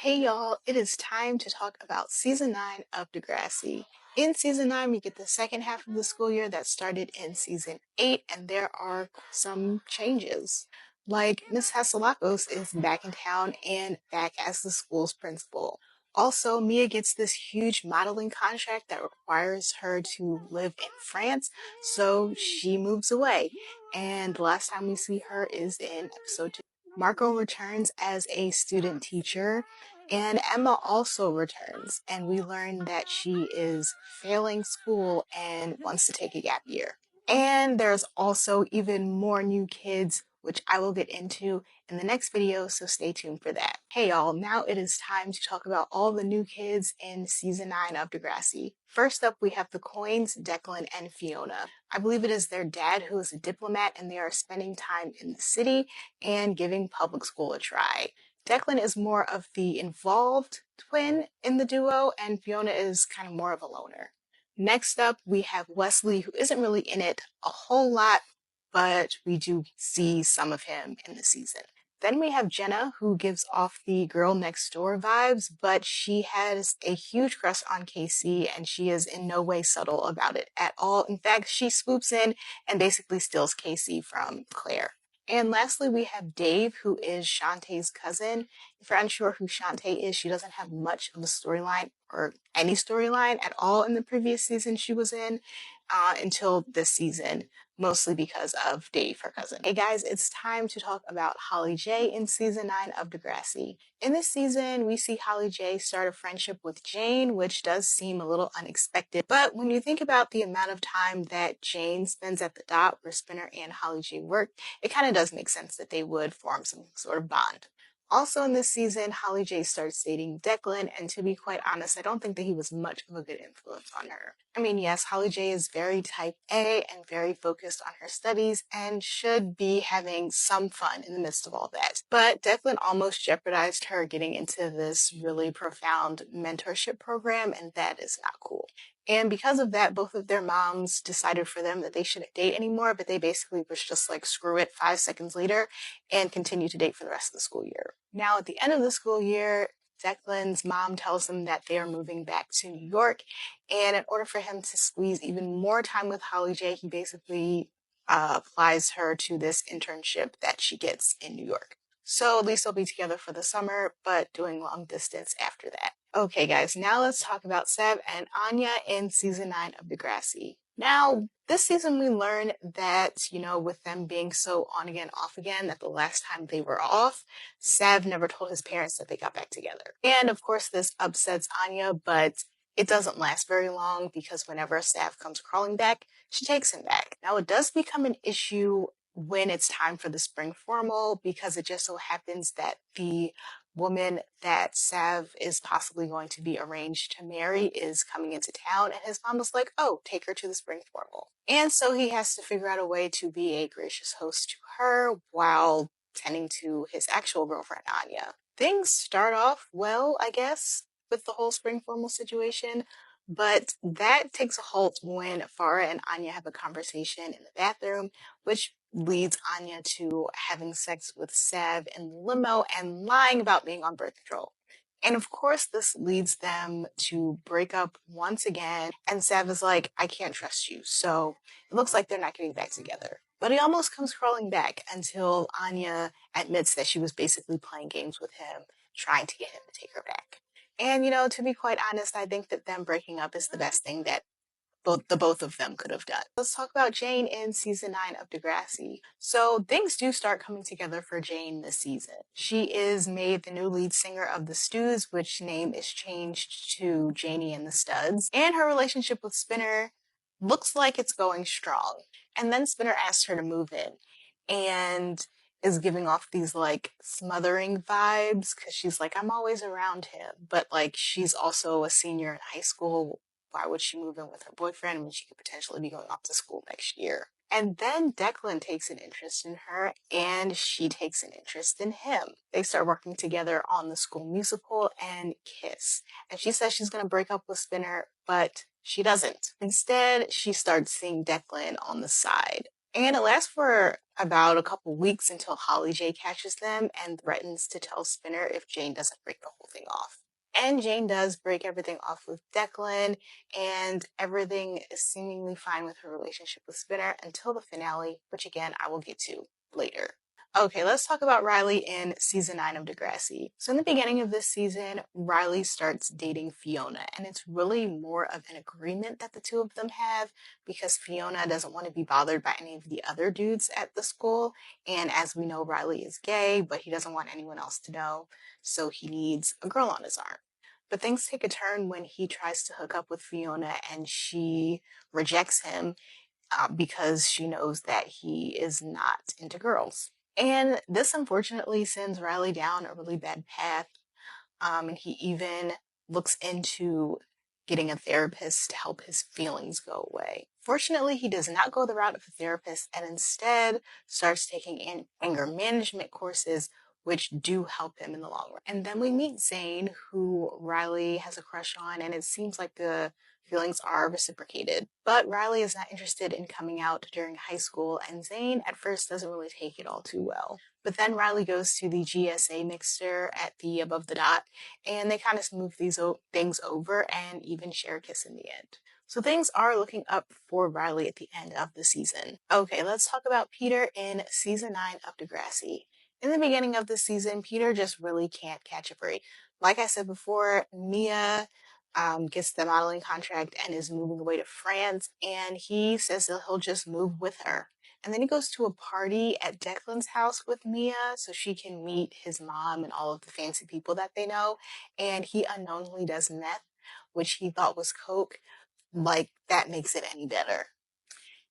Hey y'all, it is time to talk about season 9 of Degrassi. In season 9, we get the second half of the school year that started in season 8, and there are some changes. Like Miss Hatzilakos is back in town and back as the school's principal. Also, Mia gets this huge modeling contract that requires her to live in France, so she moves away. And the last time we see her is in episode 2. Marco returns as a student teacher, and Emma also returns, and we learn that she is failing school and wants to take a gap year. And there's also even more new kids, which I will get into in the next video, so stay tuned for that. Hey y'all, now it is time to talk about all the new kids in season 9 of Degrassi. First up, we have the Coins, Declan, and Fiona. I believe it is their dad who is a diplomat, and they are spending time in the city and giving public school a try. Declan is more of the involved twin in the duo, and Fiona is kind of more of a loner. Next up, we have Wesley, who isn't really in it a whole lot, but we do see some of him in the season. Then we have Jenna, who gives off the girl next door vibes, but she has a huge crush on Casey, and she is in no way subtle about it at all. In fact, she swoops in and basically steals Casey from Claire. And lastly, we have Dave, who is Shantae's cousin. If you're unsure who Shantae is, she doesn't have much of a storyline or any storyline at all in the previous season she was in until this season, mostly because of Dave, her cousin. Hey guys, it's time to talk about Holly J in season 9 of Degrassi. In this season, we see Holly J start a friendship with Jane, which does seem a little unexpected. But when you think about the amount of time that Jane spends at the dot where Spinner and Holly J work, it kind of does make sense that they would form some sort of bond. Also in this season, Holly J starts dating Declan, and to be quite honest, I don't think that he was much of a good influence on her. I mean, yes, Holly J is very type A and very focused on her studies and should be having some fun in the midst of all that. But Declan almost jeopardized her getting into this really profound mentorship program, and that is not cool. And because of that, both of their moms decided for them that they shouldn't date anymore, but they basically was just like, screw it, 5 seconds later, and continued to date for the rest of the school year. Now, at the end of the school year, Declan's mom tells him that they are moving back to New York, and in order for him to squeeze even more time with Holly J, he basically applies her to this internship that she gets in New York. So at least they'll be together for the summer, but doing long distance after that. Okay, guys, now let's talk about Sav and Anya in season 9 of Degrassi. Now, this season we learn that, with them being so on again, off again, that the last time they were off, Sav never told his parents that they got back together. And of course, this upsets Anya, but it doesn't last very long because whenever Sav comes crawling back, she takes him back. Now, it does become an issue when it's time for the spring formal because it just so happens that the woman that Sav is possibly going to be arranged to marry is coming into town, and his mom was like, oh, take her to the spring formal. And so he has to figure out a way to be a gracious host to her while tending to his actual girlfriend, Anya. Things start off well, I guess, with the whole spring formal situation, but that takes a halt when Farah and Anya have a conversation in the bathroom, which leads Anya to having sex with Sav in the limo and lying about being on birth control. And of course, this leads them to break up once again. And Sav is like, I can't trust you. So it looks like they're not getting back together. But he almost comes crawling back until Anya admits that she was basically playing games with him, trying to get him to take her back. And, to be quite honest, I think that them breaking up is the best thing that both of them could have done. Let's talk about Jane in season 9 of Degrassi. So things do start coming together for Jane this season. She is made the new lead singer of the Stews, which name is changed to Janie and the Studs. And her relationship with Spinner looks like it's going strong. And then Spinner asks her to move in and is giving off these like smothering vibes because she's like, I'm always around him. But like, she's also a senior in high school. Why would she move in with her boyfriend when she could potentially be going off to school next year? And then Declan takes an interest in her, and she takes an interest in him. They start working together on the school musical and kiss. And she says she's going to break up with Spinner, but she doesn't. Instead, she starts seeing Declan on the side. And it lasts for about a couple weeks until Holly J catches them and threatens to tell Spinner if Jane doesn't break the whole thing off. And Jane does break everything off with Declan, and everything is seemingly fine with her relationship with Spinner until the finale, which again I will get to later. Okay, let's talk about Riley in season 9 of Degrassi. So, in the beginning of this season, Riley starts dating Fiona, and it's really more of an agreement that the two of them have because Fiona doesn't want to be bothered by any of the other dudes at the school. And as we know, Riley is gay, but he doesn't want anyone else to know, so he needs a girl on his arm. But things take a turn when he tries to hook up with Fiona and she rejects him because she knows that he is not into girls. And this unfortunately sends Riley down a really bad path. And he even looks into getting a therapist to help his feelings go away. Fortunately, he does not go the route of a therapist and instead starts taking anger management courses, which do help him in the long run. And then we meet Zane, who Riley has a crush on, and it seems like the feelings are reciprocated. But Riley is not interested in coming out during high school, and Zane at first doesn't really take it all too well. But then Riley goes to the GSA mixer at the Above the Dot, and they kind of smooth these things over and even share a kiss in the end. So things are looking up for Riley at the end of the season. Okay, let's talk about Peter in season 9 of Degrassi. In the beginning of the season, Peter just really can't catch a break. Like I said before, Mia gets the modeling contract and is moving away to France, and he says that he'll just move with her. And then he goes to a party at Declan's house with Mia so she can meet his mom and all of the fancy people that they know. And he unknowingly does meth, which he thought was coke. Like, that makes it any better.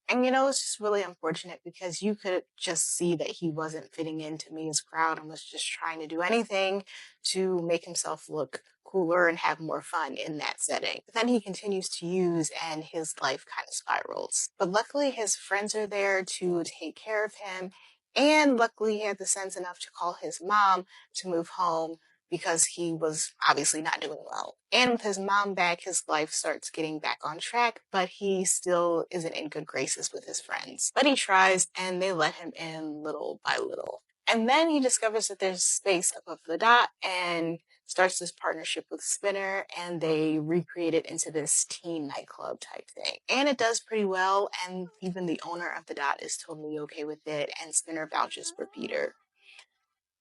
And it's just really unfortunate because you could just see that he wasn't fitting into Mia's crowd and was just trying to do anything to make himself look cooler and have more fun in that setting. But then he continues to use and his life kind of spirals. But luckily his friends are there to take care of him. And luckily he had the sense enough to call his mom to move home because he was obviously not doing well. And with his mom back, his life starts getting back on track, but he still isn't in good graces with his friends. But he tries, and they let him in little by little. And then he discovers that there's space above the dot and starts this partnership with Spinner, and they recreate it into this teen nightclub type thing. And it does pretty well, and even the owner of the dot is totally okay with it, and Spinner vouches for Peter.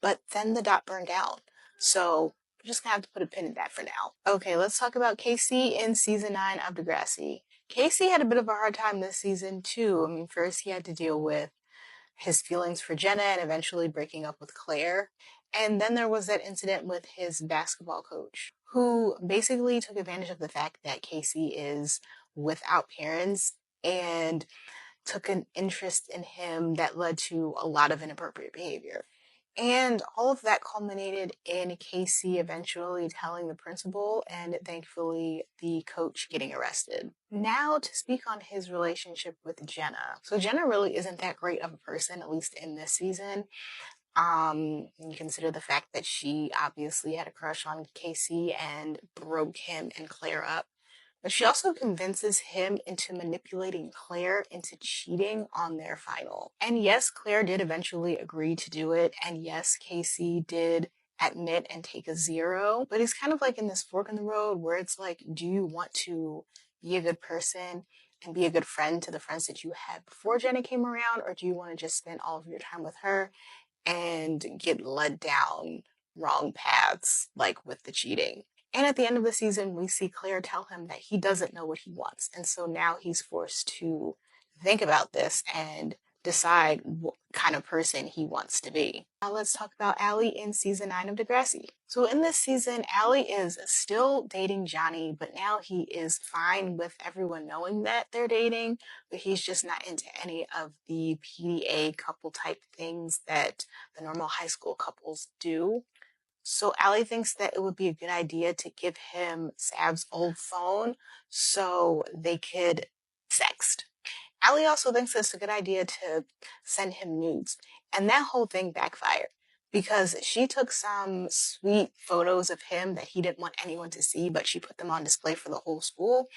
But then the dot burned down. So we're just gonna have to put a pin in that for now. Okay, let's talk about Casey in season 9 of Degrassi. Casey had a bit of a hard time this season too. I mean, first he had to deal with his feelings for Jenna and eventually breaking up with Claire. And then there was that incident with his basketball coach, who basically took advantage of the fact that Casey is without parents and took an interest in him that led to a lot of inappropriate behavior. And all of that culminated in Casey eventually telling the principal and thankfully the coach getting arrested. Now to speak on his relationship with Jenna. So Jenna really isn't that great of a person, at least in this season. You consider the fact that she obviously had a crush on Casey and broke him and Claire up. But she also convinces him into manipulating Claire into cheating on their final. And yes, Claire did eventually agree to do it. And yes, Casey did admit and take a 0. But he's kind of like in this fork in the road where it's like, do you want to be a good person and be a good friend to the friends that you had before Jenna came around? Or do you want to just spend all of your time with her and get led down wrong paths, like with the cheating? And at the end of the season, we see Claire tell him that he doesn't know what he wants. And so now he's forced to think about this and decide what kind of person he wants to be. Now let's talk about Allie in season 9 of Degrassi. So in this season, Allie is still dating Johnny, but now he is fine with everyone knowing that they're dating, but he's just not into any of the PDA couple type things that the normal high school couples do. So Allie thinks that it would be a good idea to give him Sav's old phone so they could sext. Allie also thinks it's a good idea to send him nudes, and that whole thing backfired because she took some sweet photos of him that he didn't want anyone to see, but she put them on display for the whole school.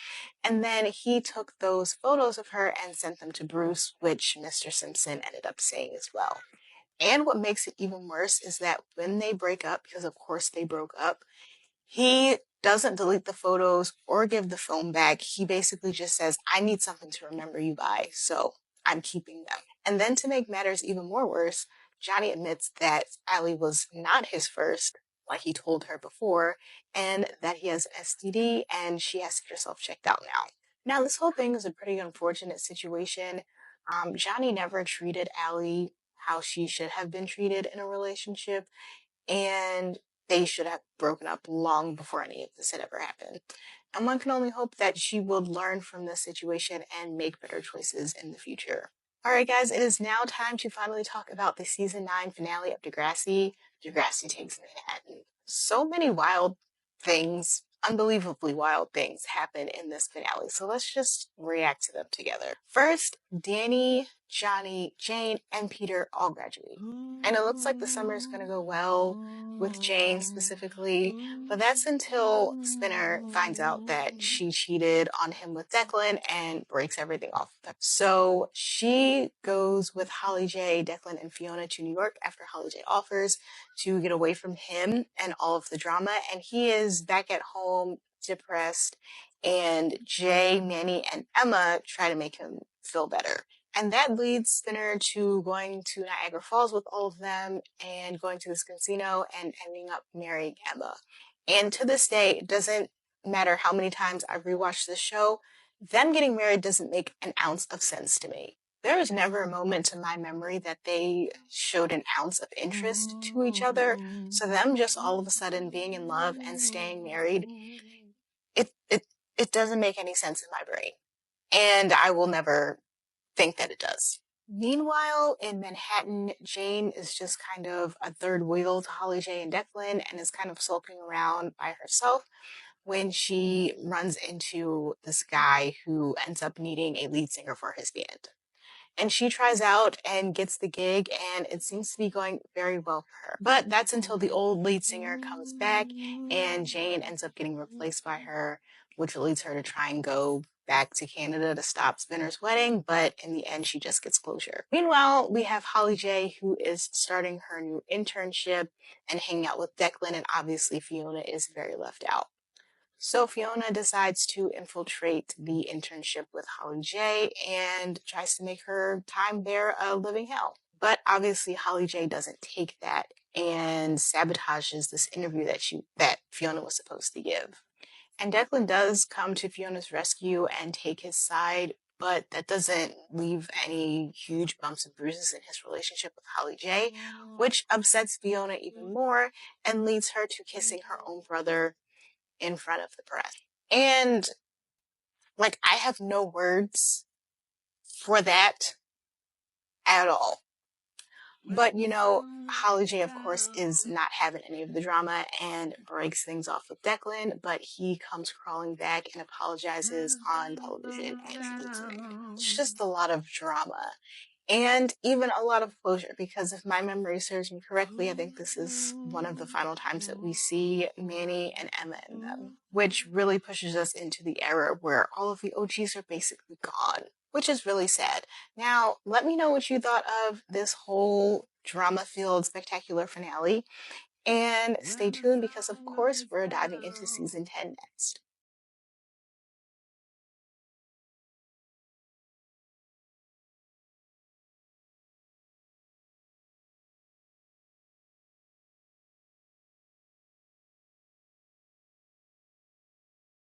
And then he took those photos of her and sent them to Bruce, which Mr. Simpson ended up seeing as well. And what makes it even worse is that when they break up, because of course they broke up, he doesn't delete the photos or give the phone back. He basically just says, I need something to remember you by, so I'm keeping them. And then to make matters even more worse, Johnny admits that Allie was not his first, like he told her before, and that he has STD and she has to get herself checked out now. Now, this whole thing is a pretty unfortunate situation. Johnny never treated Allie how she should have been treated in a relationship, and they should have broken up long before any of this had ever happened. And one can only hope that she will learn from this situation and make better choices in the future. All right, guys, it is now time to finally talk about the season 9 finale of Degrassi. Degrassi Takes Manhattan. So many wild things, unbelievably wild things happen in this finale. So let's just react to them together. First, Danny, Johnny, Jane, and Peter all graduate. And it looks like the summer is going to go well with Jane specifically, but that's until Spinner finds out that she cheated on him with Declan and breaks everything off with her. So she goes with Holly J, Declan, and Fiona to New York after Holly J offers to get away from him and all of the drama, and he is back at home depressed, and Jay, Manny, and Emma try to make him feel better. And that leads Spinner to going to Niagara Falls with all of them and going to this casino and ending up marrying Emma. And to this day, it doesn't matter how many times I've rewatched this show, them getting married doesn't make an ounce of sense to me. There was never a moment in my memory that they showed an ounce of interest to each other. So them just all of a sudden being in love and staying married, it it it doesn't make any sense in my brain. And I will never think that it does. Meanwhile, in Manhattan, Jane is just kind of a third wheel to Holly J and Declan and is kind of sulking around by herself when she runs into this guy who ends up needing a lead singer for his band. And she tries out and gets the gig, and it seems to be going very well for her. But that's until the old lead singer comes back, and Jane ends up getting replaced by her, which leads her to try and go back to Canada to stop Spinner's wedding, but in the end, she just gets closure. Meanwhile, we have Holly J, who is starting her new internship and hanging out with Declan, and obviously Fiona is very left out. So Fiona decides to infiltrate the internship with Holly J and tries to make her time there a living hell. But obviously Holly J doesn't take that and sabotages this interview that Fiona was supposed to give. And Declan does come to Fiona's rescue and take his side, but that doesn't leave any huge bumps and bruises in his relationship with Holly J, which upsets Fiona even more and leads her to kissing her own brother in front of the press. And like, I have no words for that at all. But you know, Holly J, of course, is not having any of the drama and breaks things off with Declan, but he comes crawling back and apologizes on television and she leaves it. It's just a lot of drama. And even a lot of closure, because if my memory serves me correctly, I think this is one of the final times that we see Manny and Emma in them, which really pushes us into the era where all of the OGs are basically gone, which is really sad. Now, let me know what you thought of this whole drama-filled spectacular finale, and stay tuned because, of course, we're diving into season 10 next.